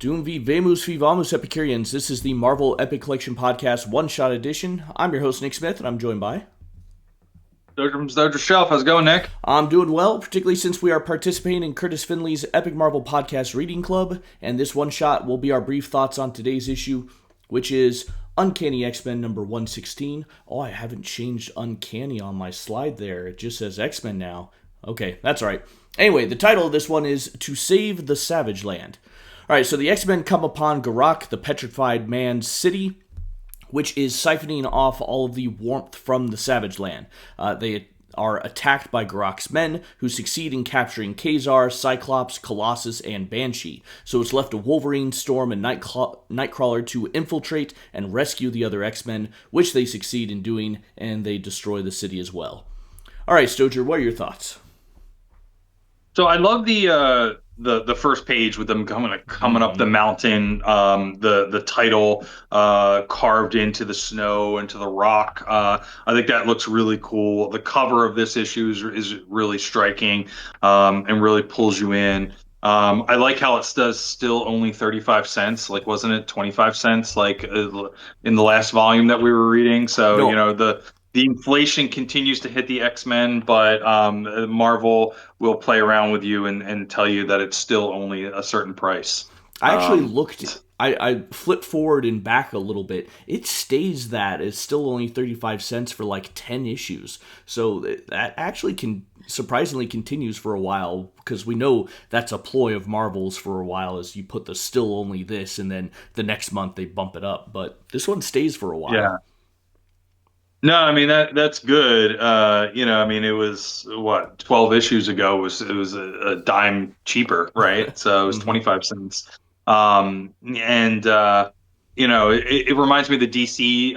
Doom v Vamos v Vamos Epicureans. This is the Marvel Epic Collection Podcast One-Shot Edition. I'm your host, Nick Smith, and I'm joined by... Stojr from Stojr Shelf. How's it going, Nick? I'm doing well, particularly since we are participating in Kurtis Findlay's Epic Marvel Podcast Reading Club, and this one-shot will be our brief thoughts on today's issue, which is Uncanny X Men number 116. Oh, I haven't changed Uncanny on my slide there. It just says X Men now. Okay, that's all right. Anyway, the title of this one is To Save the Savage Land. Alright, so the X-Men come upon Garak, the petrified man's city, which is siphoning off all of the warmth from the Savage Land. They are attacked by Garak's men, who succeed in capturing Kazar, Cyclops, Colossus, and Banshee. So it's left to Wolverine, Storm, and Nightcrawler to infiltrate and rescue the other X-Men, which they succeed in doing, and they destroy the city as well. Alright, Stojr, what are your thoughts? So I love the first page with them coming up the mountain. The title carved into the snow, into the rock. I think that looks really cool. The cover of this issue is really striking, and really pulls you in. I like how it does still only 35 cents. Like, wasn't it 25 cents like in the last volume that we were reading? So, No. the inflation continues to hit the X-Men, but Marvel will play around with you and tell you that it's still only a certain price. I actually looked, I flipped forward and back a little bit. It stays that it's still only 35 cents for like 10 issues. So that actually surprisingly continues for a while, because we know that's a ploy of Marvel's for a while, is you put the still only this and then the next month they bump it up. But this one stays for a while. Yeah. No, I mean that's good. I mean it was what 12 issues ago it was a dime cheaper, right? So it was Mhm. 25 cents. And it reminds me of the DC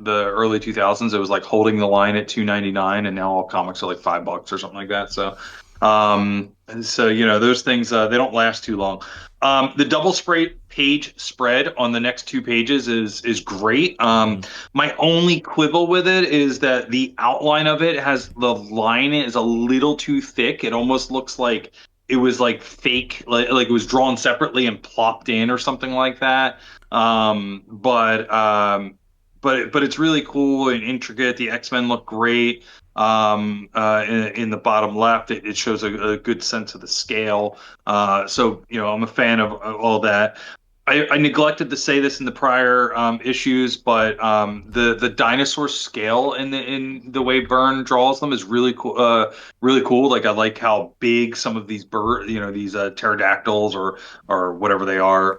the early 2000s. It was like holding the line at 2.99, and now all comics are like $5 or something like that. So those things they don't last too long. The double spray page spread on the next two pages is great. My only quibble with it is that the outline of it has the line is a little too thick. It almost looks like it was like fake, like it was drawn separately and plopped in or something like that. But it's really cool and intricate. The X-Men look great. In the bottom left, it shows a good sense of the scale. So I'm a fan of all that. I neglected to say this in the prior issues, but the dinosaur scale in the way Byrne draws them is really cool. Really cool. Like, I like how big some of these these pterodactyls or whatever they are.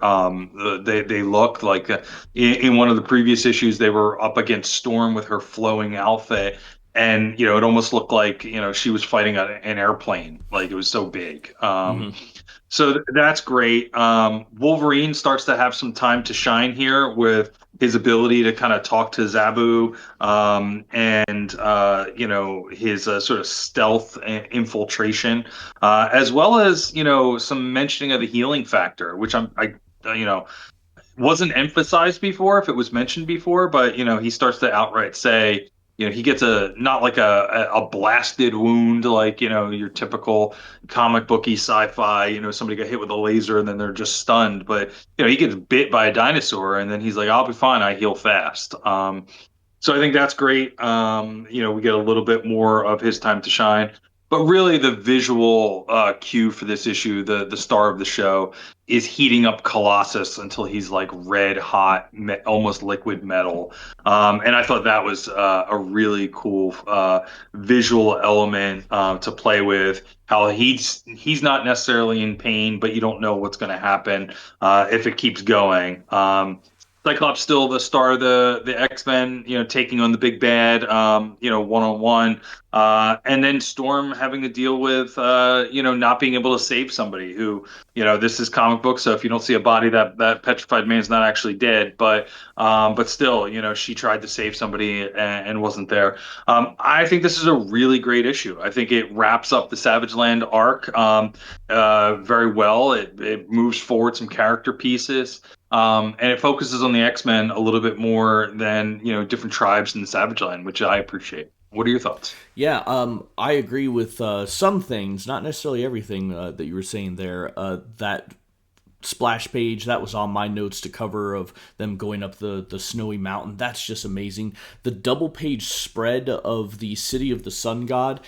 They look like in one of the previous issues they were up against Storm with her flowing outfit. And it almost looked like she was fighting an airplane. Like, it was so big. Mhm. So that's great. Wolverine starts to have some time to shine here with his ability to kind of talk to Zabu, and his sort of stealth infiltration, as well as some mentioning of the healing factor, which wasn't emphasized before if it was mentioned before, but he starts to outright say, he gets a not like a blasted wound like your typical comic booky sci-fi, somebody got hit with a laser and then they're just stunned, but he gets bit by a dinosaur and then he's like, I'll be fine, I heal fast. So I think that's great. We get a little bit more of his time to shine. But really, the visual cue for this issue, the star of the show, is heating up Colossus until he's like red hot, almost liquid metal. And I thought that was a really cool visual element to play with. How he's not necessarily in pain, but you don't know what's going to happen if it keeps going. Cyclops still the star of the X-Men, taking on the big bad, one on one, and then Storm having to deal with, not being able to save somebody who, this is comic book, so if you don't see a body, that petrified man's not actually dead, but still, she tried to save somebody and wasn't there. I think this is a really great issue. I think it wraps up the Savage Land arc very well. It moves forward some character pieces. And it focuses on the X-Men a little bit more than, different tribes in the Savage Land, which I appreciate. What are your thoughts? Yeah, I agree with some things, not necessarily everything that you were saying there. That splash page that was on my notes to cover of them going up the snowy mountain. That's just amazing. The double page spread of the city of the sun god.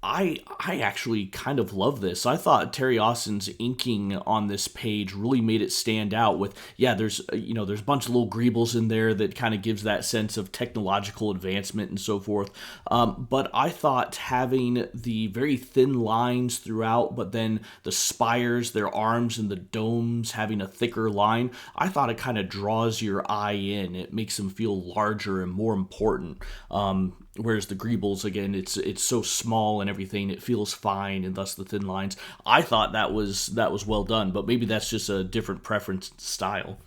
I actually kind of love this. I thought Terry Austin's inking on this page really made it stand out. With there's there's a bunch of little greebles in there that kind of gives that sense of technological advancement and so forth. But I thought having the very thin lines throughout, but then the spires, their arms, and the domes having a thicker line, I thought it kind of draws your eye in. It makes them feel larger and more important. Whereas the greebles, again, it's so small and everything, it feels fine, and thus the thin lines. I thought that was well done, but maybe that's just a different preference style.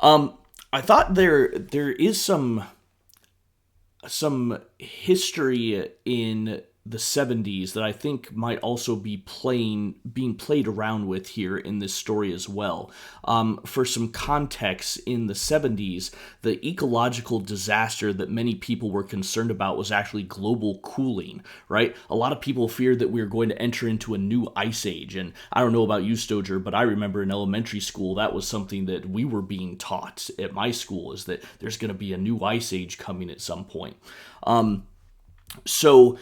I thought there is some history in the 70s that I think might also be being played around with here in this story as well. For some context, in the 70s, the ecological disaster that many people were concerned about was actually global cooling, right? A lot of people feared that we were going to enter into a new ice age, and I don't know about you, Stojr, but I remember in elementary school that was something that we were being taught at my school, is that there's going to be a new ice age coming at some point. So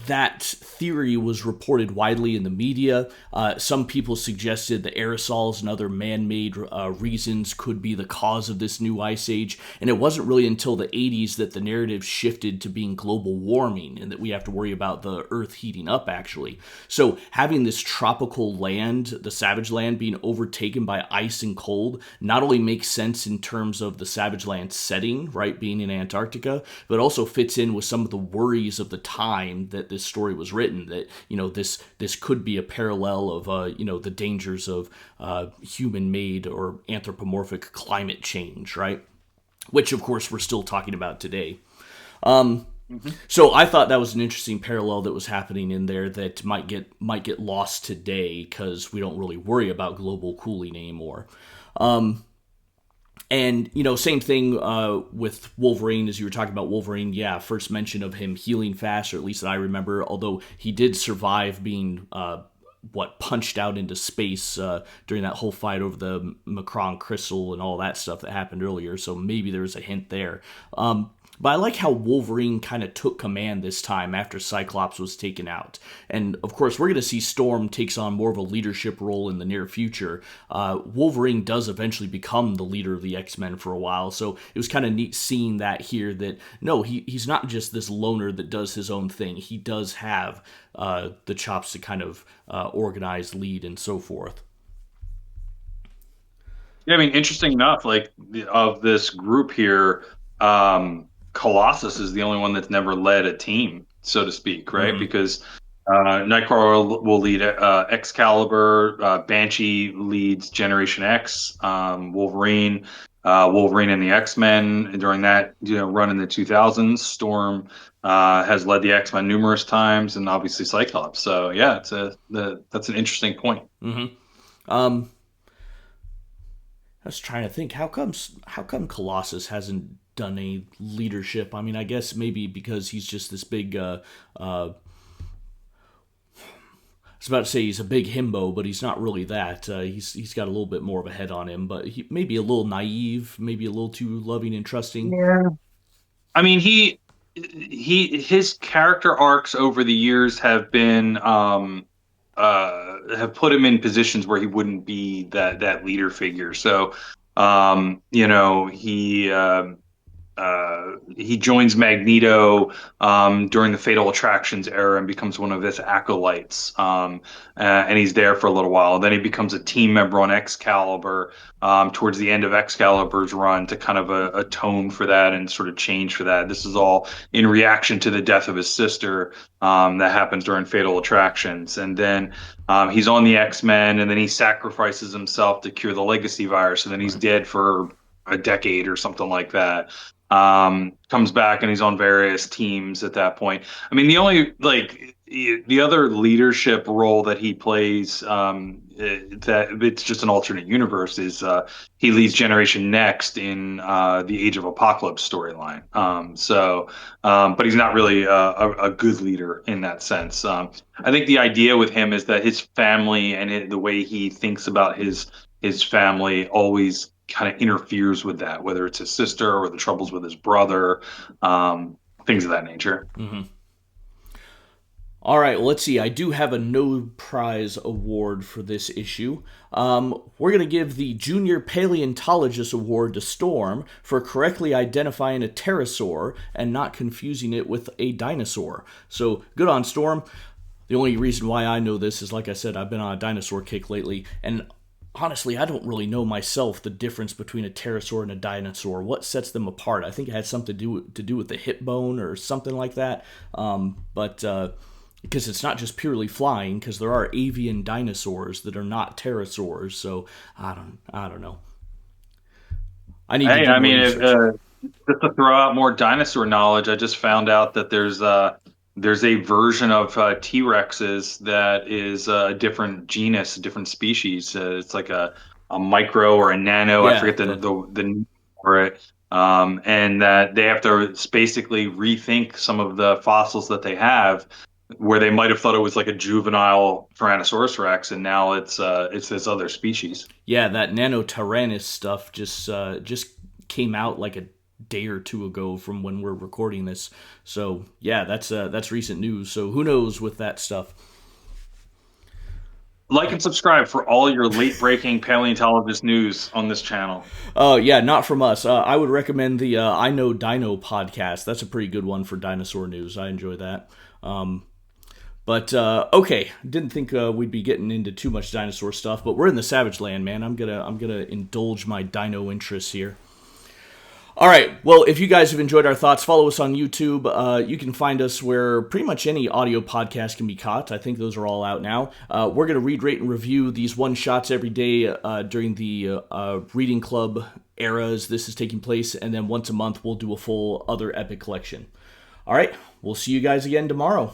that theory was reported widely in the media. Some people suggested the aerosols and other man-made reasons could be the cause of this new ice age, and it wasn't really until the 80s that the narrative shifted to being global warming and that we have to worry about the Earth heating up, actually. So having this tropical land, the Savage Land, being overtaken by ice and cold not only makes sense in terms of the Savage Land setting, right, being in Antarctica, but also fits in with some of the worries of the time that this story was written, that this could be a parallel of the dangers of human-made or anthropomorphic climate change, right? Which of course we're still talking about today. So I thought that was an interesting parallel that was happening in there that might get lost today because we don't really worry about global cooling anymore. And, same thing with Wolverine, as you were talking about Wolverine. Yeah, first mention of him healing fast, or at least that I remember, although he did survive being, punched out into space during that whole fight over the Macron crystal and all that stuff that happened earlier, so maybe there was a hint there. But I like how Wolverine kind of took command this time after Cyclops was taken out. And, of course, we're going to see Storm takes on more of a leadership role in the near future. Wolverine does eventually become the leader of the X-Men for a while, so it was kind of neat seeing that here, that, no, he's not just this loner that does his own thing. He does have the chops to kind of organize, lead, and so forth. Yeah, I mean, interesting enough, like of this group here, Colossus is the only one that's never led a team, so to speak, right? Mm-hmm. Because Nightcrawler will lead Excalibur, Banshee leads Generation X, Wolverine and the X Men during that run in the 2000s. Storm has led the X Men numerous times, and obviously Cyclops. So yeah, that's an interesting point. Mm-hmm. I was trying to think, how come Colossus hasn't done any leadership? I mean, I guess maybe because he's just this big. I was about to say he's a big himbo, but he's not really that. He's got a little bit more of a head on him, but he maybe a little naive, maybe a little too loving and trusting. Yeah. I mean, his character arcs over the years have put him in positions where he wouldn't be that leader figure. So, he joins Magneto during the Fatal Attractions era and becomes one of his acolytes. And he's there for a little while. Then he becomes a team member on Excalibur towards the end of Excalibur's run to kind of atone for that and sort of change for that. This is all in reaction to the death of his sister that happens during Fatal Attractions. And then he's on the X Men, and then he sacrifices himself to cure the legacy virus. And then he's dead for a decade or something like that. Comes back and he's on various teams at that point. I mean, the only the other leadership role that he plays, that it's just an alternate universe, is he leads Generation Next in the Age of Apocalypse storyline. But he's not really a good leader in that sense. I think the idea with him is that his family and the way he thinks about his family always kind of interferes with that, whether it's his sister or the troubles with his brother, things of that nature. Mm-hmm. All right, well, let's see. I do have a no prize award for this issue. We're going to give the Junior Paleontologist Award to Storm for correctly identifying a pterosaur and not confusing it with a dinosaur. So, good on Storm. The only reason why I know this is, like I said, I've been on a dinosaur kick lately, and honestly, I don't really know myself the difference between a pterosaur and a dinosaur. What sets them apart? I think it had something to do with the hip bone or something like that. Because it's not just purely flying, because there are avian dinosaurs that are not pterosaurs. So I don't know. I need to do more research. Just to throw out more dinosaur knowledge, I just found out that there's a version of T-Rexes that is a different genus, a different species. It's like a micro or a nano. I Yeah, forget the name for it. And that they have to basically rethink some of the fossils that they have, where they might have thought it was like a juvenile Tyrannosaurus Rex, and now it's this other species. yeah, that Nanotyrannus stuff just came out like a day or two ago from when we're recording this. So yeah, that's recent news. So who knows with that stuff. Like and subscribe for all your late breaking paleontologist news on this channel. Oh yeah, not from us. I would recommend the I Know Dino podcast. That's a pretty good one for dinosaur news. I enjoy that. But okay, didn't think we'd be getting into too much dinosaur stuff, but we're in the Savage Land, man. I'm gonna indulge my dino interests here. All right, well, if you guys have enjoyed our thoughts, follow us on YouTube. You can find us where pretty much any audio podcast can be caught. I think those are all out now. We're going to read, rate, and review these one-shots every day during the Reading Club eras this is taking place, and then once a month we'll do a full other epic collection. All right, we'll see you guys again tomorrow.